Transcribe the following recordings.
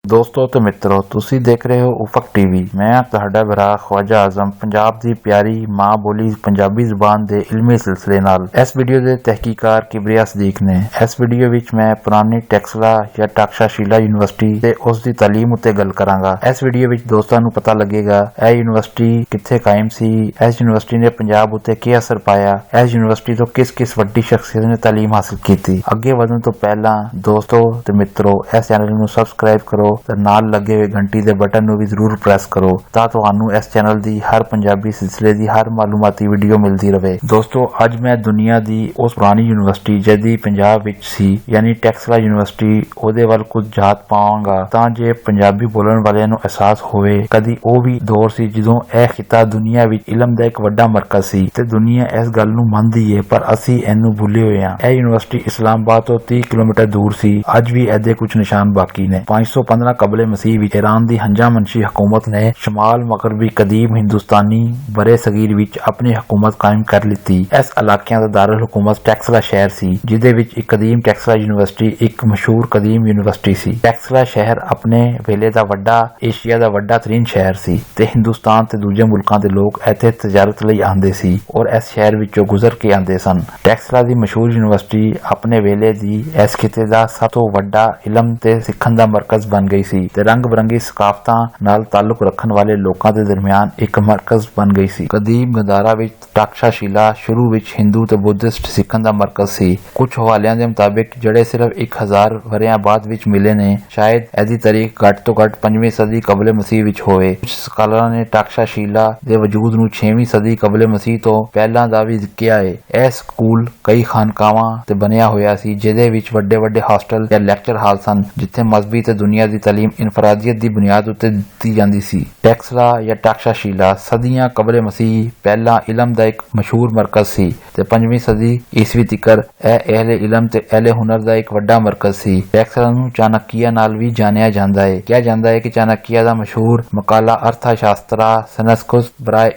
ਦੋਸਤੋ ਤੇ ਮਿੱਤਰੋ, ਤੁਸੀਂ ਦੇਖ ਰਹੇ ਹੋ ਉਫਕ ਟੀਵੀ। ਮੈਂ ਤੁਹਾਡਾ ਭਰਾ ਖਵਾਜਾ ਆਜ਼ਮ ਪੰਜਾਬ ਦੀ ਪਿਆਰੀ ਮਾਂ ਬੋਲੀ ਪੰਜਾਬੀ ਜ਼ੁਬਾਨ ਦੇ ਇਲਮੀ ਸਿਲਸਿਲੇ ਨਾਲ। ਇਸ ਵੀਡੀਓ ਦੇ ਤਹਿਕੀਕਾਰ ਕਿਬਰਿਆ ਸਦੀਕ ਨੇ। ਇਸ ਵੀਡੀਓ ਵਿੱਚ ਮੈਂ ਪੁਰਾਣੀ ਟੈਕਸਲਾ ਜਾਂ ਟਾਕਸ਼ਾਸ਼ੀਲਾ ਯੂਨੀਵਰਸਿਟੀ ਤੇ ਉਸ ਦੀ ਤਾਲੀਮ ਉੱਤੇ ਗੱਲ ਕਰਾਂਗਾ। ਇਸ ਵੀਡੀਓ ਵਿੱਚ ਦੋਸਤਾਂ ਨੂੰ ਪਤਾ ਲੱਗੇਗਾ ਇਹ ਯੂਨੀਵਰਸਿਟੀ ਕਿੱਥੇ ਕਾਇਮ ਸੀ, ਇਸ ਯੂਨੀਵਰਸਿਟੀ ਨੇ ਪੰਜਾਬ ਉੱਤੇ ਕੀ ਅਸਰ ਪਾਇਆ, ਇਸ ਯੂਨੀਵਰਸਿਟੀ ਤੋਂ ਕਿਸ ਵੱਡੀ ਸ਼ਖਸੀਅਤ ਨੇ ਤਾਲੀਮ ਹਾਸਲ ਕੀਤੀ। ਅੱਗੇ ਵਧਣ ਤੋਂ ਪਹਿਲਾਂ ਦੋਸਤੋ ਤੇ ਮਿੱਤਰੋ, ਇਸ ਚੈਨਲ ਨੂੰ ਸਬਸਕ੍ਰਾਈਬ ਕਰੋ ਤੇ ਨਾਲ ਲੱਗੇ ਹੋਏ ਘੰਟੀ ਦੇ ਬਟਨ ਨੂੰ ਵੀ ਜ਼ਰੂਰ ਪ੍ਰੈਸ ਕਰੋ ਤਾਂ ਤੁਹਾਨੂੰ ਇਸ ਚੈਨਲ ਦੀ ਹਰ ਪੰਜਾਬੀ ਸਿਲਸਿਲੇ ਦੀ ਹਰ ਮਾਲੂਮਾਤੀ ਵੀਡੀਓ ਮਿਲਦੀ ਰਹੇ। ਦੋਸਤੋ, ਅੱਜ ਮੈਂ ਦੁਨੀਆ ਦੀ ਉਸ ਪੁਰਾਣੀ ਯੂਨੀਵਰਸਿਟੀ ਜਿਹਦੀ ਪੰਜਾਬ ਵਿੱਚ ਸੀ ਯਾਨੀ ਟੈਕਸਲਾ ਯੂਨੀਵਰਸਿਟੀ, ਉਹਦੇ ਵੱਲ ਕੁਝ ਝਾਤ ਪਾਵਾਂਗਾ ਤਾਂ ਜੇ ਪੰਜਾਬੀ ਬੋਲਣ ਵਾਲਿਆਂ ਨੂੰ ਅਹਿਸਾਸ ਹੋਵੇ ਕਦੀ ਉਹ ਵੀ ਦੌਰ ਸੀ ਜਦੋਂ ਇਹ ਖਿੱਤਾ ਦੁਨੀਆ ਵਿੱਚ ਇਲਮ ਦਾ ਇੱਕ ਵੱਡਾ ਮਰਕਜ਼ ਸੀ ਤੇ ਦੁਨੀਆ ਇਸ ਗੱਲ ਨੂੰ ਮੰਨਦੀ ਹੈ ਪਰ ਅਸੀਂ ਇਹਨੂੰ ਭੁੱਲੇ ਹੋਏ ਹਾਂ। ਇਹ ਯੂਨੀਵਰਸਿਟੀ ਇਸਲਾਮਾਬਾਦ ਤੋਂ 30 ਕਿਲੋਮੀਟਰ ਦੂਰ ਸੀ। ਅੱਜ ਵੀ ਇਹਦੇ ਕੁਝ ਨਿਸ਼ਾਨ ਬਾਕੀ ਨੇ। 515 ਕਬਲੇ ਮਸੀਹ ਵਿੱਚ ਈਰਾਨ ਦੀ ਹੰਜਾ-ਮੰਸ਼ੀ ਹਕੂਮਤ ਨੇ ਸ਼ਮਾਲ ਮਗਰਬੀ ਕਦੀਮ ਹਿੰਦੁਸਤਾਨੀ ਬਰੇ ਸਗੀਰ ਵਿੱਚ ਆਪਣੀ ਹਕੂਮਤ ਕਾਇਮ ਕਰ ਲਿੱਤੀ। ਇਸ ਇਲਾਕਿਆਂ ਦਾ ਦਾਰੁਲ ਹਕੂਮਤ ਟੈਕਸਲਾ ਸ਼ਹਿਰ ਸੀ ਜਿਹਦੇ ਵਿੱਚ ਇੱਕ ਕਦੀਮ ਟੈਕਸਲਾ ਯੂਨੀਵਰਸਿਟੀ ਇੱਕ ਮਸ਼ਹੂਰ ਕਦੀਮ ਯੂਨੀਵਰਸਿਟੀ ਸੀ। ਟੈਕਸਲਾ ਸ਼ਹਿਰ ਆਪਣੇ ਵੇਲੇ ਦਾ ਏਸ਼ੀਆ ਦਾ ਵੱਡਾ ਤਰੀਨ ਸ਼ਹਿਰ ਸੀ ਤੇ ਹਿੰਦੁਸਤਾਨ ਤੇ ਦੂਜੇ ਮੁਲਕਾਂ ਦੇ ਲੋਕ ਇੱਥੇ ਤਜਾਰਤ ਲਈ ਆਉਂਦੇ ਸੀ ਔਰ ਇਸ ਸ਼ਹਿਰ ਵਿੱਚੋਂ ਗੁਜ਼ਰ ਕੇ ਆਉਂਦੇ ਸਨ। ਟੈਕਸਲਾ ਦੀ ਮਸ਼ਹੂਰ ਯੂਨੀਵਰਸਿਟੀ ਆਪਣੇ ਵੇਲੇ ਦੀ ਇਸ ਖਿੱਤੇ ਦਾ ਸਭ ਤੋਂ ਵੱਡਾ ਇਲਮ ਤੇ ਸਿੱਖਣ ਦਾ ਮਰਕਜ਼ ਬਣ ਗਈ ਸੀ ਤੇ ਰੰਗ ਬਰੰਗੀ ਸਕਾਫਤਾਂ ਨਾਲ ਤਾਲੁਕ ਰੱਖਣ ਵਾਲੇ ਲੋਕਾਂ ਦੇ ਦਰਮਿਆਨ ਇੱਕ ਮਰਕਜ਼ ਬਣ ਗਈ ਸੀ। ਕਦੀਮ ਗੰਦਾਰਾ ਵਿੱਚ ਟਾਕਸ਼ਾਸ਼ੀਲਾ ਸ਼ੁਰੂ ਵਿੱਚ ਹਿੰਦੂ ਤੇ ਬੁੱਧਿਸਟ ਸਿੱਖਣ ਦਾ ਮਰਕਜ਼ ਸੀ। ਕੁਝ ਹਵਾਲਿਆਂ ਦੇ ਮੁਤਾਬਿਕ ਜਿਹੜੇ ਸਿਰਫ 1000 ਵਰਿਆਂ ਬਾਅਦ ਵਿੱਚ ਮਿਲੇ ਨੇ, ਸ਼ਾਇਦ ਇਹਦੀ ਤਾਰੀਖ ਘੱਟ ਤੋਂ ਘੱਟ 5ਵੀਂ ਸਦੀ ਕਬਲੇ ਮਸੀਹ ਵਿੱਚ ਹੋਵੇ। ਕੁਝ ਸਕਾਲਰਾਂ ਨੇ ਟਾਕਸ਼ਾਸ਼ੀਲਾ ਦੇ ਵਜੂਦ ਨੂੰ 6ਵੀਂ ਸਦੀ ਕਬਲੇ ਮਸੀਹ ਤੋਂ ਪਹਿਲਾਂ ਦਾ ਵੀ ਕਿਹਾ ਹੈ। ਇਹ ਸਕੂਲ ਕਈ ਖਾਨਕਾਵਾਂ ਤੇ ਬਣਿਆ ਹੋਇਆ ਸੀ ਜਿਹਦੇ ਵਿੱਚ ਵੱਡੇ ਹਾਸਟਲ ਜਾਂ ਲੈਕਚਰ ਹਾਲ ਸਨ ਜਿੱਥੇ ਮਜ਼ਹਬੀ ਤੇ ਦੁਨੀਆ ਦੀ ਤਾਲੀਮ ਇਨਫਰਾਦੀਅਤ ਦੀ ਬੁਨਿਆਦ ਉੱਤੇ ਦਿੱਤੀ ਜਾਂਦੀ ਸੀ। ਟੈਕਸਲਾ ਜਾਂ ਟਾਕਸ਼ਾਸ਼ੀਲਾ ਸਦੀਆਂ ਕਬਲੇ ਮਸੀਹ ਪਹਿਲਾਂ ਇਲਮ ਦਾ ਇੱਕ ਮਸ਼ਹੂਰ ਮਰਕਜ਼ ਸੀ ਤੇ 5ਵੀਂ ਸਦੀ ਈਸਵੀ ਤੀਕਰ ਇਹ ਅਹਿਲੇ ਇਲਮ ਤੇ ਅਹਿਲੇ ਹੁਨਰ ਦਾ ਇੱਕ ਵੱਡਾ ਮਰਕਜ਼ ਸੀ। ਟੈਕਸਲਾ ਨੂੰ ਚਾਣਕਿਆ ਨਾਲ ਵੀ ਜਾਣਿਆ ਜਾਂਦਾ ਹੈ। ਕਿਹਾ ਜਾਂਦਾ ਹੈ ਕਿ ਚਾਣਕਿਆ ਦਾ ਮਸ਼ਹੂਰ ਮਕਾਲਾ ਅਰਥਾ ਸ਼ਾਸਤਰਾ ਸਨਸਕੁਸ ਬਰਾਏ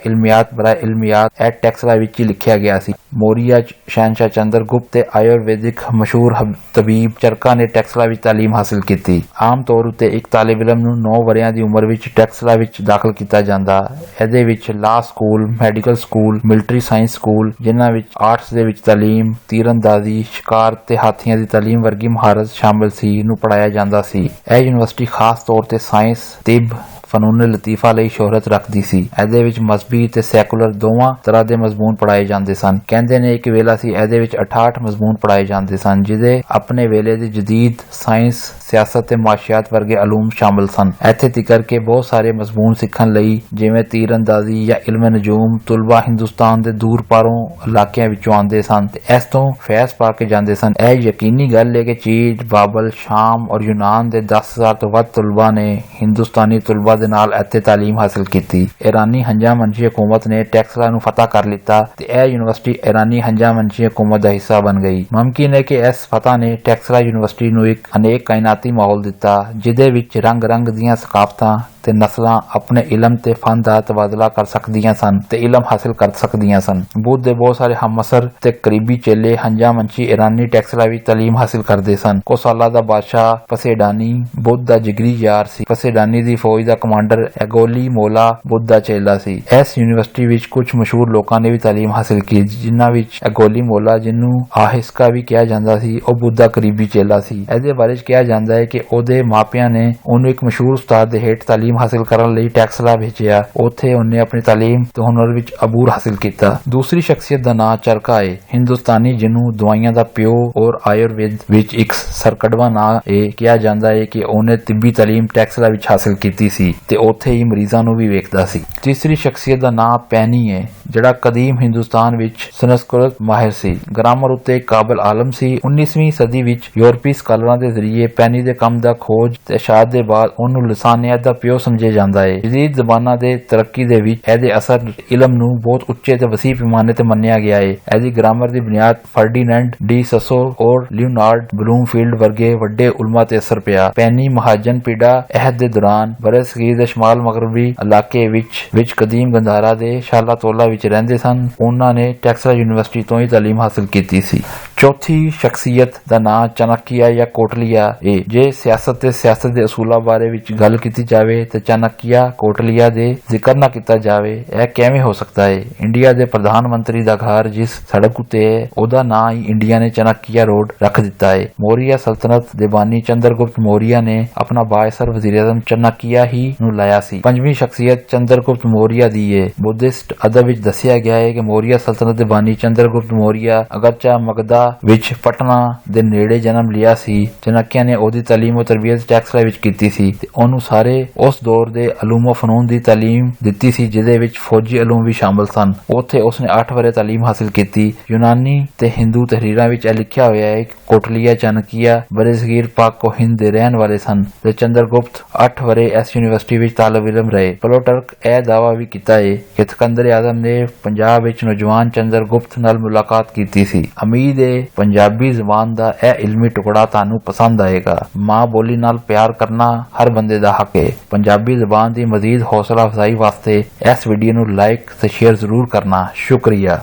ਇਲਮੀਆਤ ਇਹ ਟੈਕਸਲਾ ਵਿੱਚ ਹੀ ਲਿਖਿਆ ਗਿਆ ਸੀ। ਮੌਰੀਆ ਸ਼ਹਿਨਸ਼ਾਹ ਚੰਦਰ ਗੁਪਤ ਤੇ ਆਯੁਰਵੈਦਿਕ ਮਸ਼ਹੂਰ ਤਬੀਬ ਚਰਕਾ ਨੇ ਟੈਕਸਲਾ ਵਿੱਚ ਤਾਲੀਮ ਹਾਸਲ ਕੀਤੀ। ਆਮ ਤੌਰ ਉੱਤੇ ਇੱਕ ਤਾਲਿਬ ਇਲਮ ਨੂੰ 9 ਵਰਿਆਂ ਦੀ ਉਮਰ ਵਿੱਚ ਟੈਕਸਲਾ ਵਿੱਚ ਦਾਖਲ ਕੀਤਾ ਜਾਂਦਾ। ਇਹਦੇ ਵਿੱਚ ਲਾ school, medical school, military science school ਜਿਨ੍ਹਾਂ ਵਿੱਚ ਆਰਟਸ ਦੇ ਵਿੱਚ ਤਾਲੀਮ, ਤੀਰਅੰਦਾਜ਼ੀ, ਸ਼ਿਕਾਰ ਤੇ ਹਾਥੀਆਂ ਦੀ ਤਾਲੀਮ ਵਰਗੀ ਮਹਾਰਤ ਸ਼ਾਮਲ ਸੀ ਨੂੰ ਪੜ੍ਹਾਇਆ ਜਾਂਦਾ ਸੀ। ਇਹ ਯੂਨੀਵਰਸਿਟੀ ਖਾਸ ਤੌਰ ਤੇ ਸਾਇੰਸ, ਤਿਬ, ਫਨੂਨ ਲਤੀਫਾ ਲਈ ਸ਼ੋਹਰਤ ਰੱਖਦੀ ਸੀ। ਇਹਦੇ ਵਿੱਚ ਮਜ਼ਹਬੀ ਤੇ ਸੈਕੂਲਰ ਦੋਵਾਂ ਤਰ੍ਹਾਂ ਦੇ ਮਜ਼ਮੂਨ ਪੜ੍ਹਾਏ ਜਾਂਦੇ ਸਨ। ਕਹਿੰਦੇ ਨੇ ਇੱਕ ਵੇਲਾ ਸੀ ਇਹਦੇ ਵਿੱਚ 68 ਮਜ਼ਮੂਨ ਪੜ੍ਹਾਏ ਜਾਂਦੇ ਸਨ ਜਿਹਦੇ ਆਪਣੇ ਵੇਲੇ ਦੇ ਜਦੀਦ ਸਾਇੰਸ, ਸਿਆਸਤ ਤੇ ਮਾਸ਼ੀਆਤ ਵਰਗੇ ਅਲੂਮ ਸ਼ਾਮਲ ਸਨ। ਇੱਥੇ ਤੀਕਰ ਕੇ ਬਹੁਤ ਸਾਰੇ ਮਜ਼ਮੂਨ ਸਿੱਖਣ ਲਈ ਜਿਵੇਂ ਤੀਰਅੰਦਾਜ਼ੀ ਜਾਂ ਇਲਮ ਨਜੂਮ ਤਲਬਾ ਹਿੰਦੁਸਤਾਨ ਦੇ ਦੂਰ ਪਾਰੋਂ ਇਲਾਕਿਆਂ ਵਿੱਚੋਂ ਆਉਂਦੇ ਸਨ ਤੇ ਇਸ ਤੋਂ ਫੈਜ਼ ਪਾ ਕੇ ਜਾਂਦੇ ਸਨ। ਇਹ ਯਕੀਨੀ ਗੱਲ ਹੈ ਕਿ ਚੀਨ, ਬਾਬਲ, ਸ਼ਾਮ ਔਰ ਯੂਨਾਨ ਦੇ 10,000 ਤੋਂ ਵੱਧ ਤਲਬਾ ਨੇ ਹਿੰਦੁਸਤਾਨੀ ਤਲਬਾ ਦੇ ਨਾਲ ਇੱਥੇ ਤਾਲੀਮ ਹਾਸਲ ਕੀਤੀ। ਈਰਾਨੀ ਹੰਜਾ-ਮੰਸ਼ੀ ਹਕੂਮਤ ਨੇ ਟੈਕਸਲਾ ਨੂੰ ਫਤਹ ਕਰ ਲਿੱਤਾ ਤੇ ਇਹ ਯੂਨੀਵਰਸਿਟੀ ਈਰਾਨੀ ਹੰਜਾ-ਮੰਸ਼ੀ ਹਕੂਮਤ ਦਾ ਹਿੱਸਾ ਬਣ ਗਈ। ਮੁਮਕਿਨ ਹੈ ਕਿ ਇਸ ਫਤਹ ਨੇ ਟੈਕਸਲਾ ਯੂਨੀਵਰਸਿਟੀ ਨੂੰ ਇੱਕ ਅਨੇਕ ਕਾਇਨਾਤੀ ਮਾਹੌਲ ਦਿੱਤਾ ਜਿਹਦੇ ਵਿੱਚ ਰੰਗ ਦੀਆਂ ਸਕਾਫਤਾਂ ਤੇ ਨਸਲਾਂ ਆਪਣੇ ਇਲਮ ਤੇ ਫਨ ਦਾ ਤਬਾਦਲਾ ਕਰ ਸਕਦੀਆਂ ਸਨ ਤੇ ਇਲਮ ਹਾਸਲ ਕਰ ਸਕਦੀਆਂ ਸਨ। ਬੁੱਧ ਦੇ ਬਹੁਤ ਸਾਰੇ ਹਮਅਸਰ ਤੇ ਕਰੀਬੀ ਚੇਲੇ ਹੰਜਾ-ਮੰਸ਼ੀ ਈਰਾਨੀ ਟੈਕਸਲਾ ਵਿੱਚ ਤਾਲੀਮ ਹਾਸਲ ਕਰਦੇ ਸਨ। ਕੋਸਾਲਾ ਦਾ ਬਾਦਸ਼ਾਹ ਪਸੇਡਾਨੀ ਬੁੱਧ ਦਾ ਜਿਗਰੀ ਯਾਰ ਸੀ। ਪਸੇਡਾਨੀ ਦੀ ਫੌਜ ਦਾ ਕਮਾਂਡਰ ਐਗੋਲੀ ਮੋਲਾ ਬੁੱਧ ਦਾ ਚੇਲਾ ਸੀ। ਇਸ ਯੂਨੀਵਰਸਿਟੀ ਵਿੱਚ ਕੁਝ ਮਸ਼ਹੂਰ ਲੋਕਾਂ ਨੇ ਵੀ ਤਾਲੀਮ ਹਾਸਲ ਕੀਤੀ ਜਿਨ੍ਹਾਂ ਵਿੱਚ ਐਗੋਲੀ ਮੋਲਾ, ਜਿਹਨੂੰ ਆਹਿਸਕਾ ਵੀ ਕਿਹਾ ਜਾਂਦਾ ਸੀ, ਉਹ ਬੁੱਧ ਦਾ ਕਰੀਬੀ ਚੇਲਾ ਸੀ। ਇਹਦੇ ਬਾਰੇ ਕਿਹਾ ਜਾਂਦਾ ਹੈ ਕਿ ਉਹਦੇ ਮਾਪਿਆਂ ਨੇ ਉਹਨੂੰ ਇੱਕ ਮਸ਼ਹੂਰ ਉਸਤਾਦ ਦੇ ਹੇਠ ਤਾਲੀਮ ਹਾਸਲ ਕਰਨ ਲਈ ਟੈਕਸਲਾ ਭੇਜਿਆ। ਉੱਥੇ ਉਹਨੇ ਆਪਣੀ ਤਾਲੀਮ ਤੇ ਹੁਨਰ ਵਿੱਚ ਅਬੂਰ ਹਾਸਲ ਕੀਤਾ। ਦੂਸਰੀ ਸ਼ਖਸੀਅਤ ਦਾ ਨਾਂ ਚਰਕਾ ਹੈ, ਹਿੰਦੁਸਤਾਨੀ ਜਿਹਨੂੰ ਦਵਾਈਆਂ ਦਾ ਪਿਓ ਔਰ ਆਯੁਰਵੇਦ ਵਿੱਚ ਇੱਕ ਸਰਕੜਵਾ ਨਾਂ ਹੈ। ਕਿਹਾ ਜਾਂਦਾ ਹੈ ਕਿ ਉਹਨੇ ਤਿੱਬੀ ਤਾਲੀਮ ਟੈਕਸਲਾ ਵਿੱਚ ਹਾਸਲ ਕੀਤੀ ਸੀ ਤੇ ਉੱਥੇ ਹੀ ਮਰੀਜ਼ਾਂ ਨੂੰ ਵੀ ਵੇਖਦਾ ਸੀ। ਤੀਸਰੀ ਸ਼ਖਸੀਅਤ ਦਾ ਨਾਂ ਪੈਨੀ ਹੈ ਜਿਹੜਾ ਕਦੀਮ ਹਿੰਦੁਸਤਾਨ ਵਿੱਚ ਸੰਸਕ੍ਰਿਤ ਮਾਹਿਰ ਸੀ, ਗ੍ਰਾਮਰ ਉੱਤੇ ਕਾਬਲ ਆਲਮ ਸੀ। 19ਵੀਂ ਸਦੀ ਵਿੱਚ ਯੂਰਪੀ ਸਕਾਲਰਾਂ ਦੇ ਜ਼ਰੀਏ ਪੈਨੀ ਦੇ ਕੰਮ ਦਾ ਖੋਜ ਤੇ ਇਸ਼ਾਅਤ ਦੇ ਬਾਅਦ ਉਹਨੂੰ ਲਸਾਨੀਅਤ ਦਾ ਪਿਓ ਸਮਝਿਆ ਜਾਂਦਾ ਹੈ। ਜਦੀਦ ਜ਼ਮਾਨਾ ਦੇ ਤਰੱਕੀ ਦੇ ਵਿੱਚ ਇਹਦੇ ਅਸਰ ਇਲਮ ਨੂੰ ਬਹੁਤ ਉੱਚੇ ਤੇ ਵਸੀਹ ਪੈਮਾਨੇ ਤੇ ਮੰਨਿਆ ਗਿਆ ਹੈ। ਇਹਦੀ ਗ੍ਰਾਮਰ ਦੀ ਬੁਨਿਆਦ ਫਰਡੀਨੈਂਡ ਡੀ ਸਸੋ ਔਰ ਲਿਓਨਾਰਡ ਬਲੂਮਫੀਲਡ ਵਰਗੇ ਵੱਡੇ ਉਲਮਾ ਤੇ ਅਸਰ ਪਿਆ। ਪੈਨੀ ਮਹਾਜਨ ਪੀੜਾ ਅਹਿਦ ਦੇ ਦੌਰਾਨ ਬਰੇ ਸਗੀਰ ਦੇ ਸ਼ਮਾਲ ਮਗਰਬੀ ਇਲਾਕੇ ਵਿੱਚ ਕਦੀਮ ਗੰਧਾਰਾ ਦੇ ਸ਼ਾਲਾ ਤੋਲਾ ਵਿੱਚ ਰਹਿੰਦੇ ਸਨ। ਉਹਨਾਂ ਨੇ ਟੈਕਸਲਾ ਯੂਨੀਵਰਸਿਟੀ ਤੋਂ ਹੀ ਤਾਲੀਮ ਹਾਸਲ ਕੀਤੀ ਸੀ। ਚੌਥੀ ਸ਼ਖਸੀਅਤ ਦਾ ਨਾਂ ਚਾਣਕਿਆ ਜਾਂ ਕੋਟਲੀਆ ਏ। ਜੇ ਸਿਆਸਤ ਤੇ ਸਿਆਸਤ ਦੇ ਅਸੂਲਾਂ ਬਾਰੇ ਵਿੱਚ ਗੱਲ ਕੀਤੀ ਜਾਵੇ ਤੇ ਚਾਣਕਿਆ ਕੋਟਲੀਆ ਦੇ ਜ਼ਿਕਰ ਨਾ ਕੀਤਾ ਜਾਵੇ ਇਹ ਕਿਵੇਂ ਹੋ ਸਕਦਾ ਹੈ। ਇੰਡੀਆ ਦੇ ਪ੍ਰਧਾਨ ਮੰਤਰੀ ਦਾ ਘਰ ਜਿਸ ਸੜਕ ਉੱਤੇ ਹੈ ਉਹਦਾ ਨਾਂ ਹੀ ਇੰਡੀਆ ਨੇ ਚਾਣਕਿਆ ਰੋਡ ਰੱਖ ਦਿੱਤਾ ਹੈ। ਮੌਰੀਆ ਸਲਤਨਤ ਦੇ ਬਾਨੀ ਚੰਦਰਗੁਪਤ ਮੌਰੀਆ ਨੇ ਆਪਣਾ ਬਾਇਸਰ ਵਜ਼ੀਰ-ਏ-ਆਜ਼ਮ ਚਾਣਕਿਆ ਹੀ ਨੂੰ ਲਾਇਆ ਸੀ। ਪੰਜਵੀਂ ਸ਼ਖਸੀਅਤ ਚੰਦਰਗੁਪਤ ਮੌਰੀਆ ਦੀ ਹੈ। ਬੁੱਧਿਸਟ ਅਦਬ ਵਿੱਚ ਦੱਸਿਆ ਗਿਆ ਹੈ ਕਿ ਮੌਰੀਆ ਸਲਤਨਤ ਦੇ ਬਾਨੀ ਚੰਦਰਗੁਪਤ ਮੌਰੀਆ ਅਗਰਚਾ ਮਗਧਾ ਵਿੱਚ ਪਟਨਾ ਦੇ ਨੇੜੇ ਜਨਮ ਲਿਆ ਸੀ, ਚਾਣਕਿਆ ਨੇ ਉਹਦੀ ਤਾਲੀਮ ਅਤੇ ਤਰਬੀਅਤ ਟੈਕਸਲਾ ਵਿੱਚ ਕੀਤੀ ਸੀ ਤੇ ਉਹਨੂੰ ਸਾਰੇ ਉਸ ਦੌਰ ਦੇ ਅਲੂਮੋ ਫਨੂਨ ਦੀ ਤਾਲੀਮ ਦਿੱਤੀ ਸੀ ਜਿਹਦੇ ਵਿੱਚ ਫੌਜੀ ਅਲੂਮ ਵੀ ਸ਼ਾਮਲ ਸਨ। ਉੱਥੇ ਉਸਨੇ 8 ਵਰ੍ਹੇ ਤਾਲੀਮ ਹਾਸਿਲ ਕੀਤੀ। ਯੂਨਾਨੀ ਤੇ ਹਿੰਦੂ ਤਹਿਰੀਰਾਂ ਵਿੱਚ ਇਹ ਲਿਖਿਆ ਹੋਇਆ ਹੈ ਕਿ ਕੋਟਲੀਆ ਚਾਣਕਿਆ ਬਰਸਗੀਰ ਪਾਕ ਹਿੰਦ ਦੇ ਰਹਿਣ ਵਾਲੇ ਸਨ ਤੇ ਚੰਦਰਗੁਪਤ 8 ਵਰ੍ਹੇ ਇਸ ਯੂਨੀਵਰਸਿਟੀ ਵਿੱਚ ਤਾਲਿਬ ਇਲਮ ਰਹੇ। ਪਲੋਟਰਕ ਇਹ ਦਾਅਵਾ ਵੀ ਕੀਤਾ ਹੈ ਕਿ ਸਿਕੰਦਰ ਆਜ਼ਮ ਨੇ ਪੰਜਾਬ ਵਿੱਚ ਨੌਜਵਾਨ ਚੰਦਰਗੁਪਤ ਨਾਲ ਮੁਲਾਕਾਤ ਕੀਤੀ ਸੀ। ਉਮੀਦ ਹੈ ਪੰਜਾਬੀ ਜ਼ੁਬਾਨ ਦਾ ਇਹ ਇਲਮੀ ਟੁਕੜਾ ਤੁਹਾਨੂੰ ਪਸੰਦ ਆਏਗਾ। ਮਾਂ ਬੋਲੀ ਨਾਲ ਪਿਆਰ ਕਰਨਾ ਹਰ ਬੰਦੇ ਦਾ ਹੱਕ ਹੈ। ਪੰਜਾਬੀ ਜ਼ੁਬਾਨ ਦੀ ਮਜ਼ੀਦ ਹੌਸਲਾ ਅਫਜ਼ਾਈ ਵਾਸਤੇ ਇਸ ਵੀਡੀਓ ਨੂੰ ਲਾਈਕ ਤੇ ਸ਼ੇਅਰ ਜ਼ਰੂਰ ਕਰਨਾ। ਸ਼ੁਕਰੀਆ।